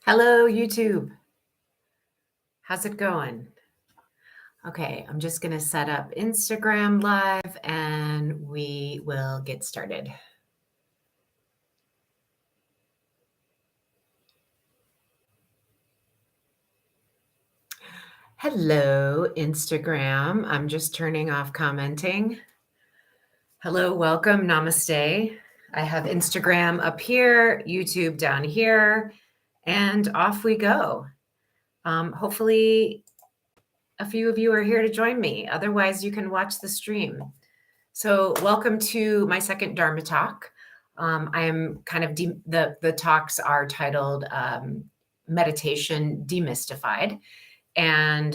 Hello, YouTube. How's it going? Okay, I'm just going to set up Instagram Live and we will get started. Hello, Instagram. I'm just turning off commenting. Hello, welcome, namaste. I have Instagram up here, YouTube down here, and off we go. Hopefully, a few of you are here to join me. Otherwise, you can watch the stream. So welcome to my second Dharma talk. I am kind of, the talks are titled Meditation Demystified. And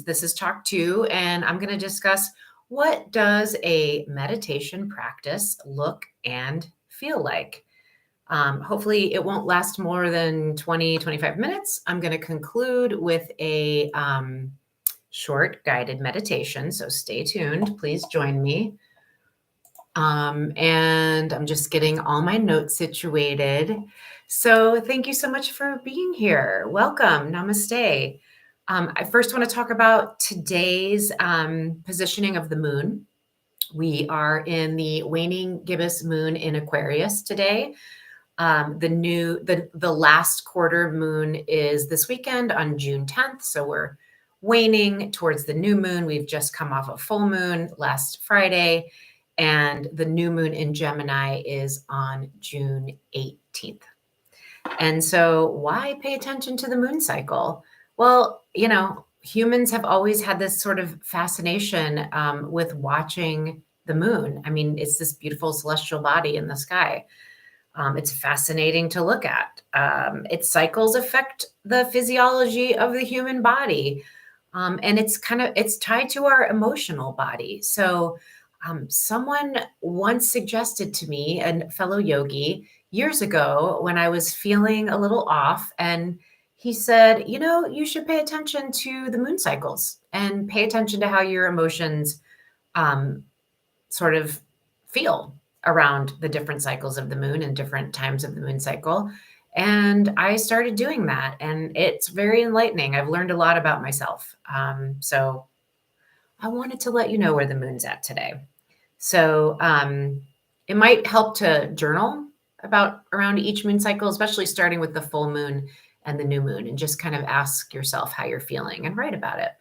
this is talk 2, and I'm going to discuss what does a meditation practice look and feel like. Hopefully it won't last more than 25 minutes. I'm going to conclude with a short guided meditation. So stay tuned. Please join me. And I'm just getting all my notes situated. So thank you so much for being here. Welcome. Namaste. I first want to talk about today's positioning of the moon. We are in the waning gibbous moon in Aquarius today. The last quarter moon is this weekend on June 10th. So we're waning towards the new moon. We've just come off a full moon last Friday. And the new moon in Gemini is on June 18th. And so why pay attention to the moon cycle? Well, humans have always had this sort of fascination with watching the moon. I mean, it's this beautiful celestial body in the sky. It's fascinating to look at. Its cycles affect the physiology of the human body. And it's tied to our emotional body. So someone once suggested to me, a fellow yogi, years ago when I was feeling a little off, and he said, you should pay attention to the moon cycles and pay attention to how your emotions sort of feel around the different cycles of the moon and different times of the moon cycle. And I started doing that, and it's very enlightening. I've learned a lot about myself. So I wanted to let you know where the moon's at today. So it might help to journal about around each moon cycle, especially starting with the full moon and the new moon, and just kind of ask yourself how you're feeling and write about it.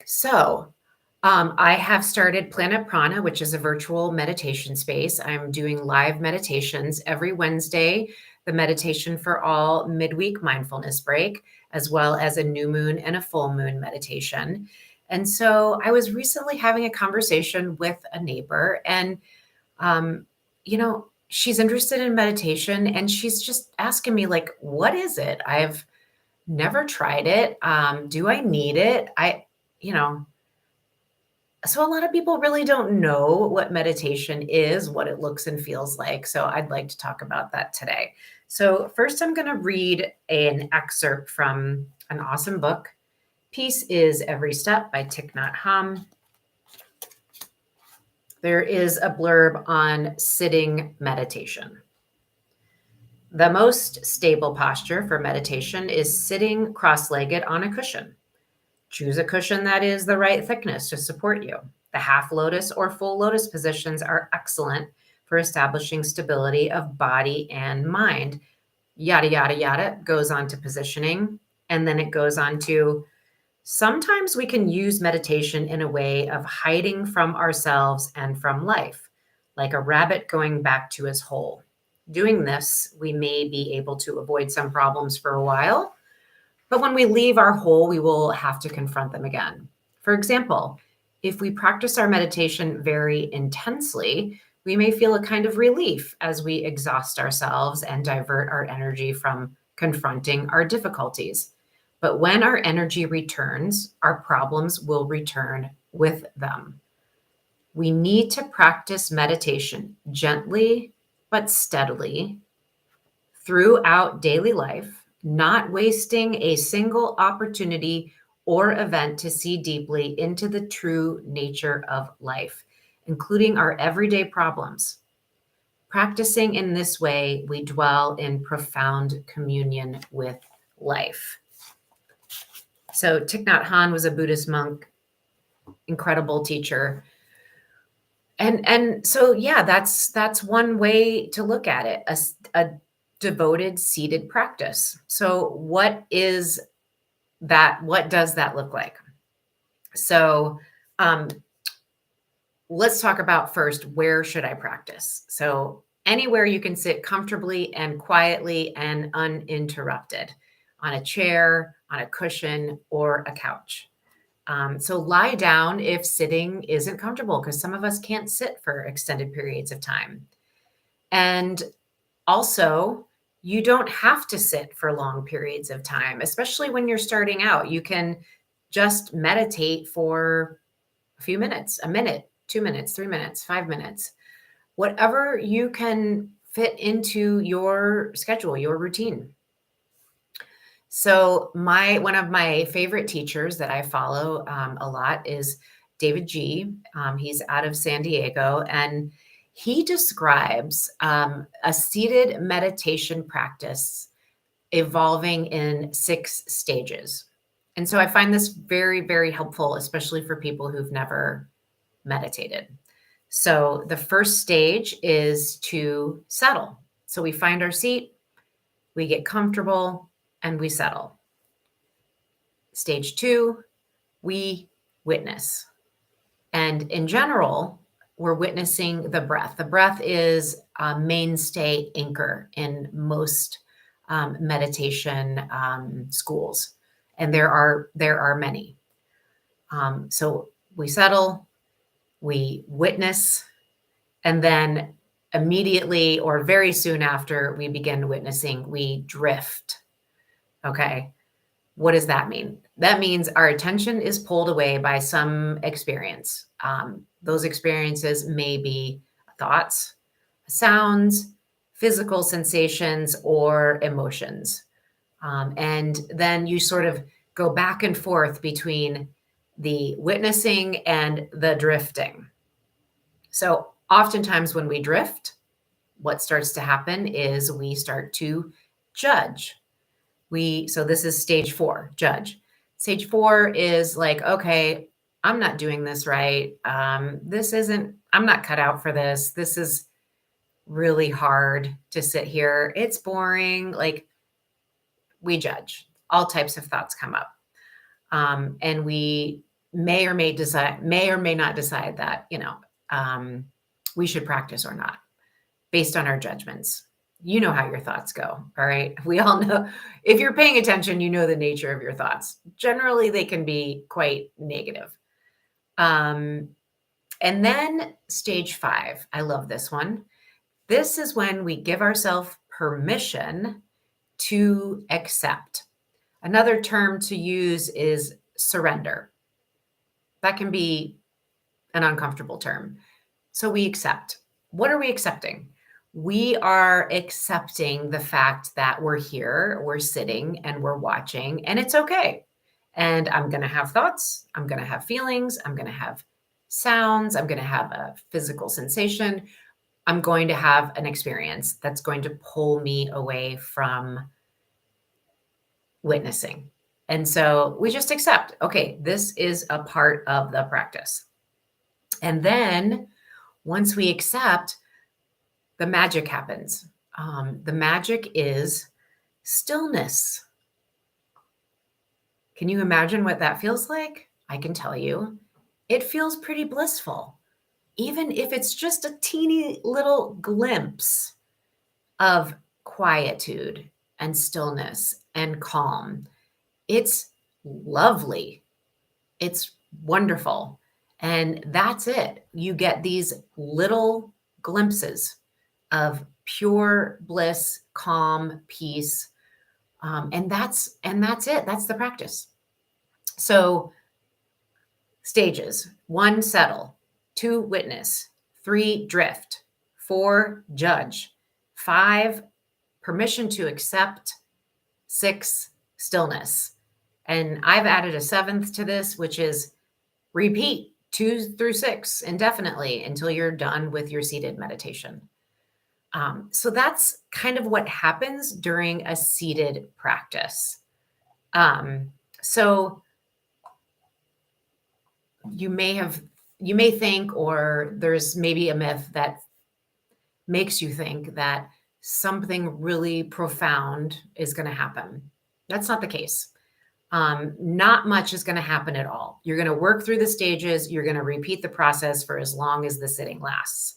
So I have started Planet Prana, which is a virtual meditation space. I'm doing live meditations every Wednesday, the Meditation for All midweek mindfulness break, as well as a new moon and a full moon meditation. And so I was recently having a conversation with a neighbor, and, she's interested in meditation, and she's just asking me, like, what is it? I've never tried it. Do I need it? So a lot of people really don't know what meditation is, what it looks and feels like. So I'd like to talk about that today. So first, I'm going to read an excerpt from an awesome book, Peace is Every Step by Thich Nhat Hanh. There is a blurb on sitting meditation. The most stable posture for meditation is sitting cross-legged on a cushion. Choose a cushion that is the right thickness to support you. The half lotus or full lotus positions are excellent for establishing stability of body and mind. Yada, yada, yada goes on to positioning. And then it goes on to, sometimes we can use meditation in a way of hiding from ourselves and from life, like a rabbit going back to his hole. Doing this, we may be able to avoid some problems for a while, but when we leave our hole, we will have to confront them again. For example, if we practice our meditation very intensely, we may feel a kind of relief as we exhaust ourselves and divert our energy from confronting our difficulties. But when our energy returns, our problems will return with them. We need to practice meditation gently but steadily throughout daily life, not wasting a single opportunity or event to see deeply into the true nature of life, including our everyday problems. Practicing in this way, we dwell in profound communion with life. So Thich Nhat Hanh was a Buddhist monk, incredible teacher. And so yeah, that's one way to look at it, a devoted seated practice. So what is that? What does that look like? So um, let's talk about first, where should I practice? So anywhere you can sit comfortably and quietly and uninterrupted, on a chair, on a cushion, or a couch. So lie down if sitting isn't comfortable, because some of us can't sit for extended periods of time. And also, you don't have to sit for long periods of time, especially when you're starting out. You can just meditate for a few minutes, a minute, 2 minutes, 3 minutes, 5 minutes, whatever you can fit into your schedule, your routine. So one of my favorite teachers that I follow a lot is David G. He's out of San Diego, and he describes a seated meditation practice evolving in 6 stages. And so I find this very, very helpful, especially for people who've never meditated. So the first stage is to settle. So we find our seat, we get comfortable, and we settle. Stage 2, we witness. And in general, we're witnessing the breath. The breath is a mainstay anchor in most meditation schools, and there are many. So we settle, we witness, and then immediately or very soon after we begin witnessing, we drift. Okay. What does that mean? That means our attention is pulled away by some experience. Those experiences may be thoughts, sounds, physical sensations, or emotions. And then you sort of go back and forth between the witnessing and the drifting. So oftentimes when we drift, what starts to happen is we start to judge. So this is stage 4, judge. Stage 4 is like, okay, I'm not doing this right. I'm not cut out for this. This is really hard to sit here. It's boring. Like, we judge. All types of thoughts come up. And we may or may not decide that, we should practice or not based on our judgments. You know how your thoughts go. All right. We all know, if you're paying attention, you know the nature of your thoughts. Generally, they can be quite negative. And then stage 5, I love this one. This is when we give ourselves permission to accept. Another term to use is surrender. That can be an uncomfortable term. So we accept. What are we accepting? We are accepting the fact that we're here, we're sitting, and we're watching, and it's okay. And I'm going to have thoughts. I'm going to have feelings. I'm going to have sounds. I'm going to have a physical sensation. I'm going to have an experience that's going to pull me away from witnessing. And so we just accept, okay, this is a part of the practice. And then once we accept, the magic happens. The magic is stillness. Can you imagine what that feels like? I can tell you, it feels pretty blissful, even if it's just a teeny little glimpse of quietude and stillness and calm. It's lovely. It's wonderful. And that's it. You get these little glimpses of pure bliss, calm, peace. And that's it. That's the practice. So stages: 1, settle; 2, witness; 3, drift; 4, judge; 5, permission to accept; 6, stillness. And I've added a 7th to this, which is repeat 2 through 6 indefinitely until you're done with your seated meditation. So that's kind of what happens during a seated practice. Um, so you may have you may think, or there's maybe a myth that makes you think that something really profound is going to happen. That's not the case. Not much is going to happen at all. You're going to work through the stages. You're going to repeat the process for as long as the sitting lasts.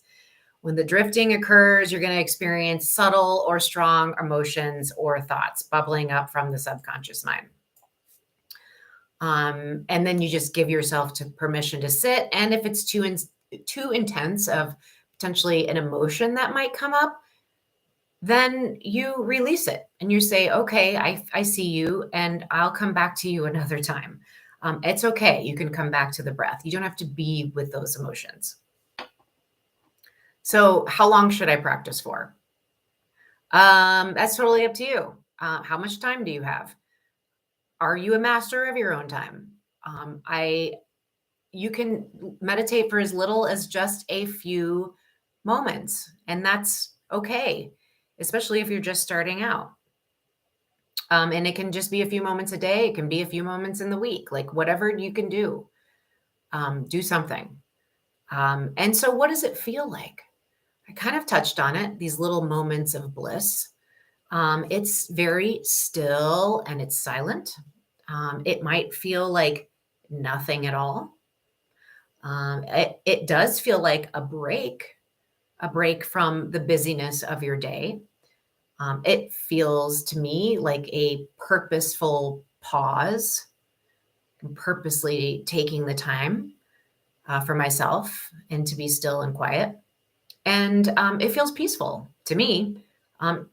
When the drifting occurs, you're going to experience subtle or strong emotions or thoughts bubbling up from the subconscious mind. And then you just give yourself to permission to sit. And if it's too intense of potentially an emotion that might come up, then you release it and you say, okay, I see you and I'll come back to you another time. It's okay. You can come back to the breath. You don't have to be with those emotions. So, how long should I practice for? That's totally up to you. How much time do you have? Are you a master of your own time? I You can meditate for as little as just a few moments, and that's okay, especially if you're just starting out. And it can just be a few moments a day. It can be a few moments in the week, like whatever you can do. Do something. And so, what does it feel like? I kind of touched on it. These little moments of bliss. It's very still and it's silent. It might feel like nothing at all. It does feel like a break from the busyness of your day. It feels to me like a purposeful pause, purposely taking the time for myself and to be still and quiet. And it feels peaceful to me. Um,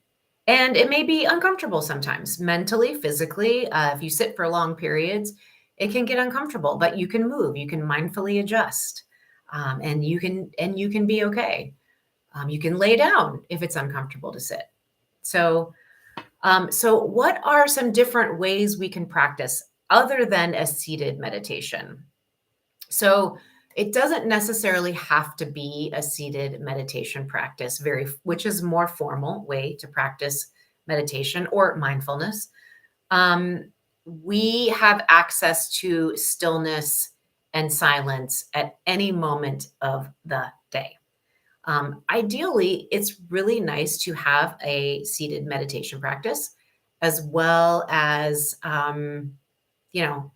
and it may be uncomfortable sometimes, mentally, physically. If you sit for long periods, it can get uncomfortable, but you can move, you can mindfully adjust, and you can be okay. You can lay down if it's uncomfortable to sit. So, so what are some different ways we can practice other than a seated meditation? So it doesn't necessarily have to be a seated meditation practice, which is more formal way to practice meditation or mindfulness. We have access to stillness and silence at any moment of the day. Ideally, it's really nice to have a seated meditation practice as well as, you know,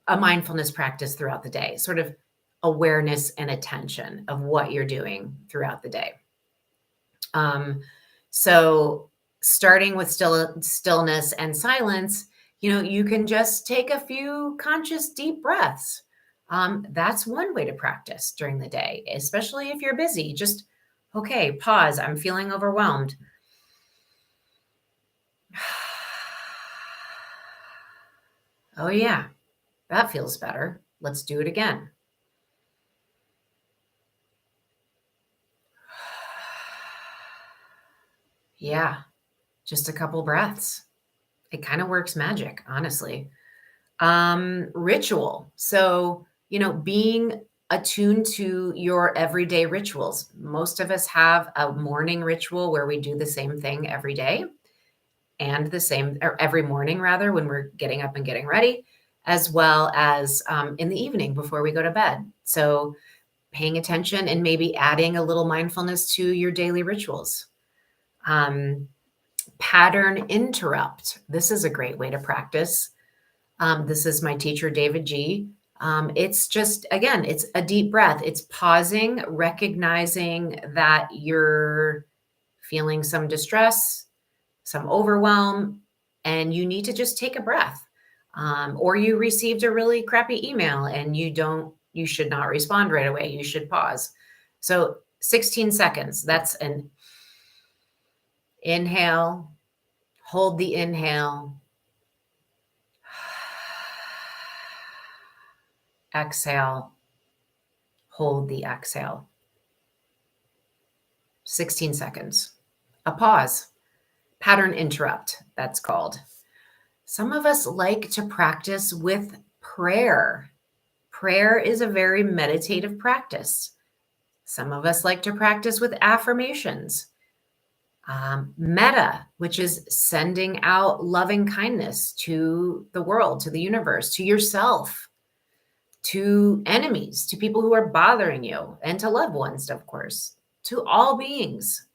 a mindfulness practice throughout the day, sort of awareness and attention of what you're doing throughout the day. Um, so starting with stillness and silence, you can just take a few conscious deep breaths. That's one way to practice during the day, especially if you're busy. Just, okay, pause. I'm feeling overwhelmed. Oh, yeah, that feels better. Let's do it again. Yeah, just a couple breaths. It kind of works magic, honestly. Ritual. So, being attuned to your everyday rituals. Most of us have a morning ritual where we do the same thing every day and the same, or every morning rather, when we're getting up and getting ready, as well as in the evening before we go to bed. So, paying attention and maybe adding a little mindfulness to your daily rituals. Um, Pattern interrupt. This is a great way to practice. This is my teacher, David G. It's just, again, it's a deep breath. It's pausing, recognizing that you're feeling some distress, some overwhelm, and you need to just take a breath. Or you received a really crappy email and you should not respond right away. You should pause. So 16 seconds, that's an inhale, hold the inhale, exhale, hold the exhale. 16 seconds. A pause. Pattern interrupt, that's called. Some of us like to practice with prayer. Prayer is a very meditative practice. Some of us like to practice with affirmations. Metta, which is sending out loving kindness to the world, to the universe, to yourself, to enemies, to people who are bothering you, and to loved ones, of course, to all beings.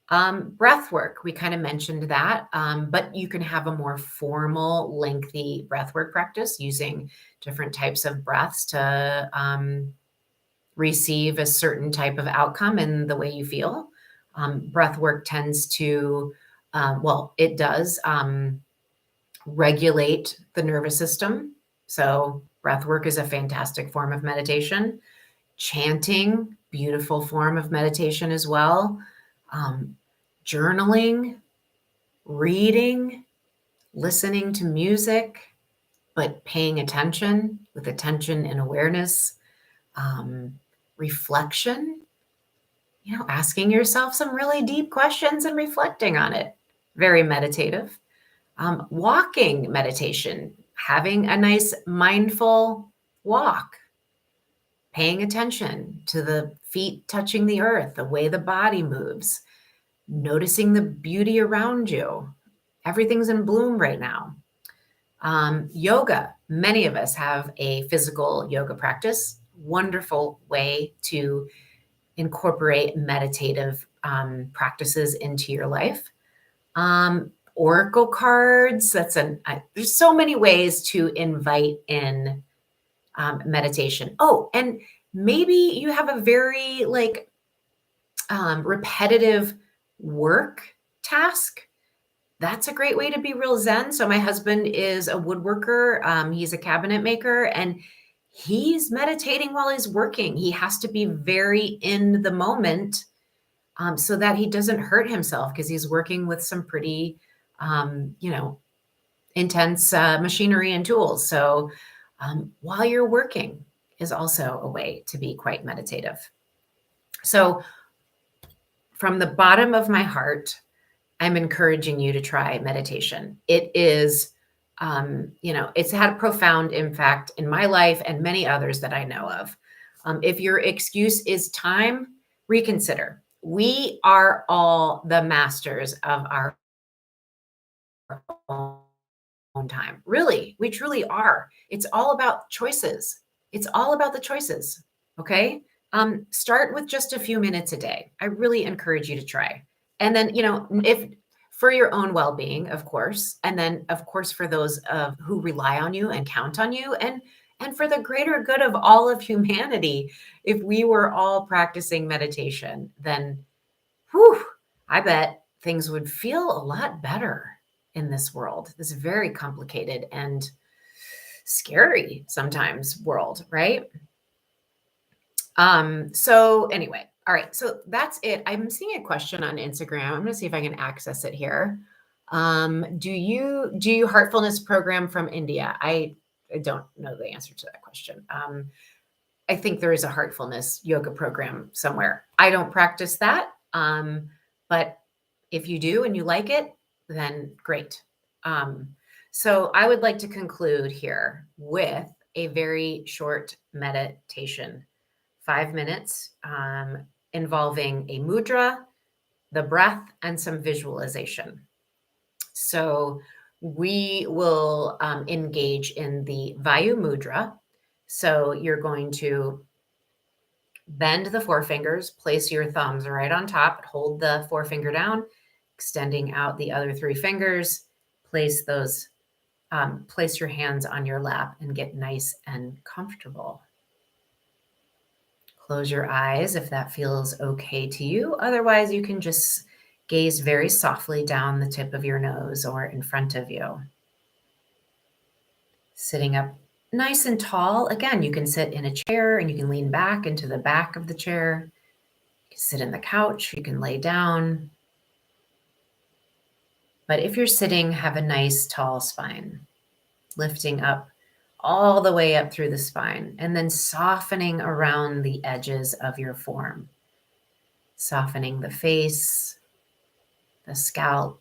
Breath work, we kind of mentioned that, but you can have a more formal, lengthy breath work practice using different types of breaths to receive a certain type of outcome in the way you feel. Breath work tends to, well, it does regulate the nervous system. So, breath work is a fantastic form of meditation. Chanting, beautiful form of meditation as well. Um, Journaling, reading, listening to music, but paying attention with attention and awareness, reflection, asking yourself some really deep questions and reflecting on it. Very meditative. Walking meditation, having a nice mindful walk, paying attention to the feet touching the earth, the way the body moves, noticing the beauty around you. Everything's in bloom right now. Yoga, many of us have a physical yoga practice. Wonderful way to incorporate meditative practices into your life. Oracle cards, there's so many ways to invite in meditation. Oh, and maybe you have a very repetitive work task. That's a great way to be real zen. So my husband is a woodworker. He's a cabinet maker, and he's meditating while he's working. He has to be very in the moment so that he doesn't hurt himself because he's working with some pretty, intense machinery and tools. So while you're working is also a way to be quite meditative. So from the bottom of my heart, I'm encouraging you to try meditation. It is, it's had a profound impact in my life and many others that I know of. If your excuse is time, reconsider. We are all the masters of our own time. Really, we truly are. It's all about choices. It's all about the choices. Okay. Start with just a few minutes a day. I really encourage you to try. And then, if for your own well-being, of course, and then of course for those who rely on you and count on you, and for the greater good of all of humanity, if we were all practicing meditation, then whew, I bet things would feel a lot better in this world. This very complicated and scary sometimes world, right? So anyway, all right. So that's it. I'm seeing a question on Instagram. I'm going to see if I can access it here. Do you heartfulness program from India? I don't know the answer to that question. I think there is a heartfulness yoga program somewhere. I don't practice that. But if you do and you like it, then great. So I would like to conclude here with a very short meditation, 5 minutes, involving a mudra, the breath, and some visualization. So we will engage in the Vayu mudra. So you're going to bend the forefingers, place your thumbs right on top, hold the forefinger down, extending out the other three fingers, place your hands on your lap and get nice and comfortable. Close your eyes if that feels okay to you. Otherwise, you can just gaze very softly down the tip of your nose or in front of you. Sitting up nice and tall. Again, you can sit in a chair and you can lean back into the back of the chair. You can sit in the couch, you can lay down. But if you're sitting, have a nice tall spine, lifting up all the way up through the spine, and then softening around the edges of your form. Softening the face, the scalp,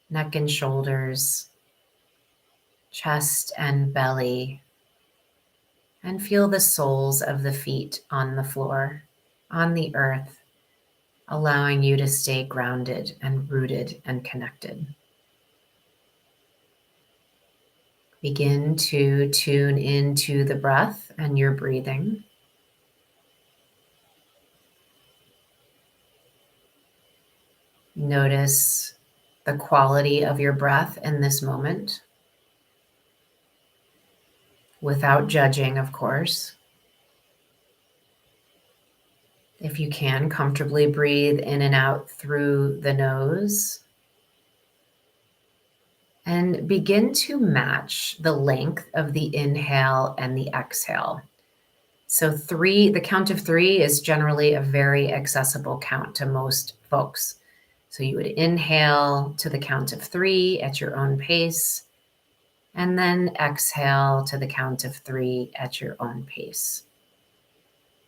neck and shoulders, chest and belly, and feel the soles of the feet on the floor, on the earth, allowing you to stay grounded and rooted and connected. Begin to tune into the breath and your breathing. Notice the quality of your breath in this moment, without judging, of course. If you can, comfortably breathe in and out through the nose. And begin to match the length of the inhale and the exhale. So the count of 3 is generally a very accessible count to most folks. So you would inhale to the count of 3 at your own pace, and then exhale to the count of 3 at your own pace.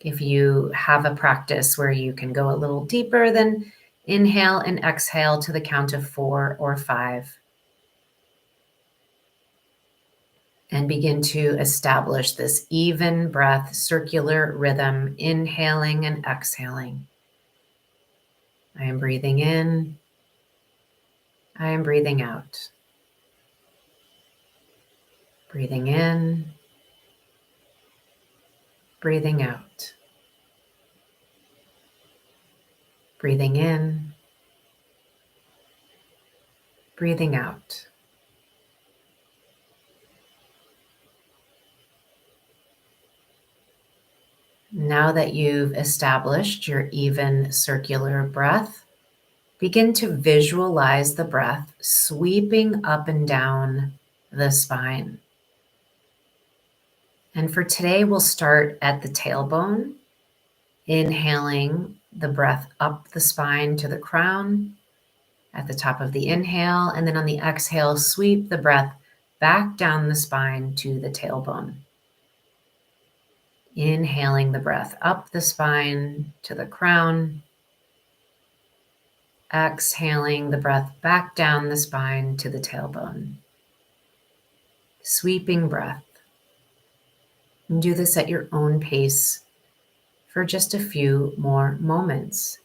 If you have a practice where you can go a little deeper, then inhale and exhale to the count of 4 or 5. And begin to establish this even breath, circular rhythm, inhaling and exhaling. I am breathing in. I am breathing out. Breathing in. Breathing out. Breathing in. Breathing out. Now that you've established your even circular breath, begin to visualize the breath sweeping up and down the spine. And for today, we'll start at the tailbone, inhaling the breath up the spine to the crown at the top of the inhale, and then on the exhale, sweep the breath back down the spine to the tailbone. Inhaling the breath up the spine to the crown. Exhaling the breath back down the spine to the tailbone. Sweeping breath. And do this at your own pace for just a few more moments.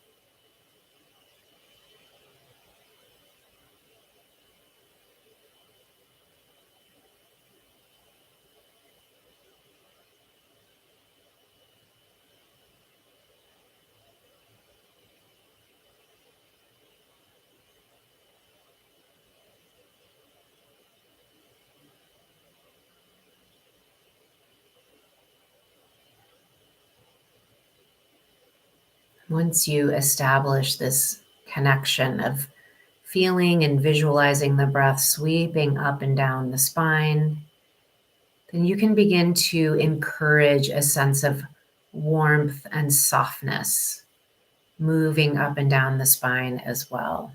Once you establish this connection of feeling and visualizing the breath sweeping up and down the spine, then you can begin to encourage a sense of warmth and softness moving up and down the spine as well.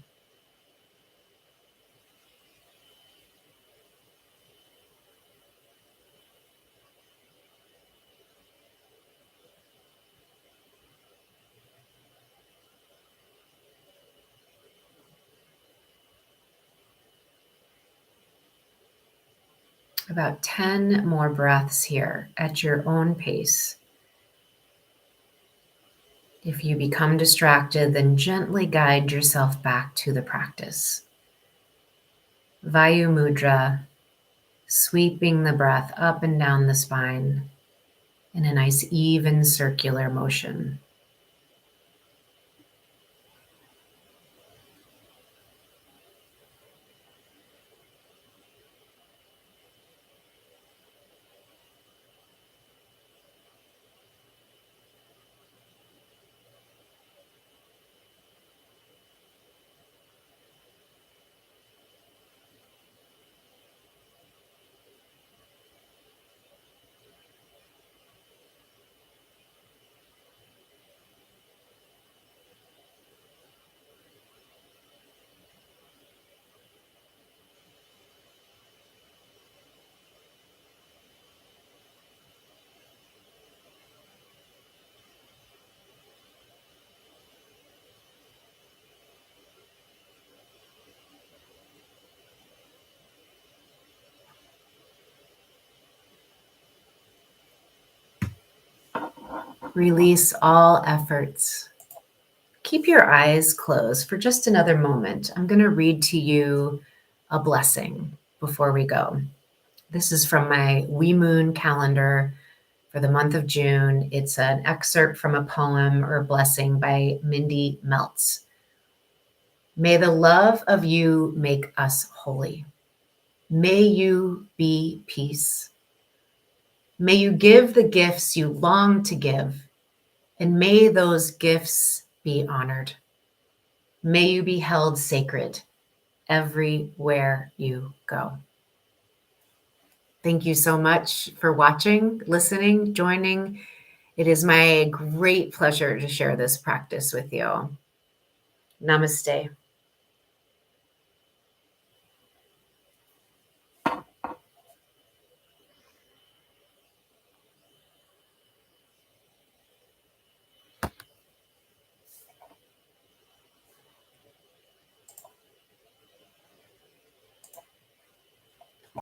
About 10 more breaths here at your own pace. If you become distracted, then gently guide yourself back to the practice. Vayu Mudra, sweeping the breath up and down the spine in a nice even circular motion. Release all efforts. keep your eyes closed for just another moment. I'm going to read to you a blessing before we go. This is from my Wee Moon calendar for the month of June. It's an excerpt from a poem or blessing by Mindy Meltz. May the love of you make us holy. May you be peace. May you give the gifts you long to give, and may those gifts be honored. May you be held sacred everywhere you go. Thank you so much for watching, listening, joining. It is my great pleasure to share this practice with you. Namaste.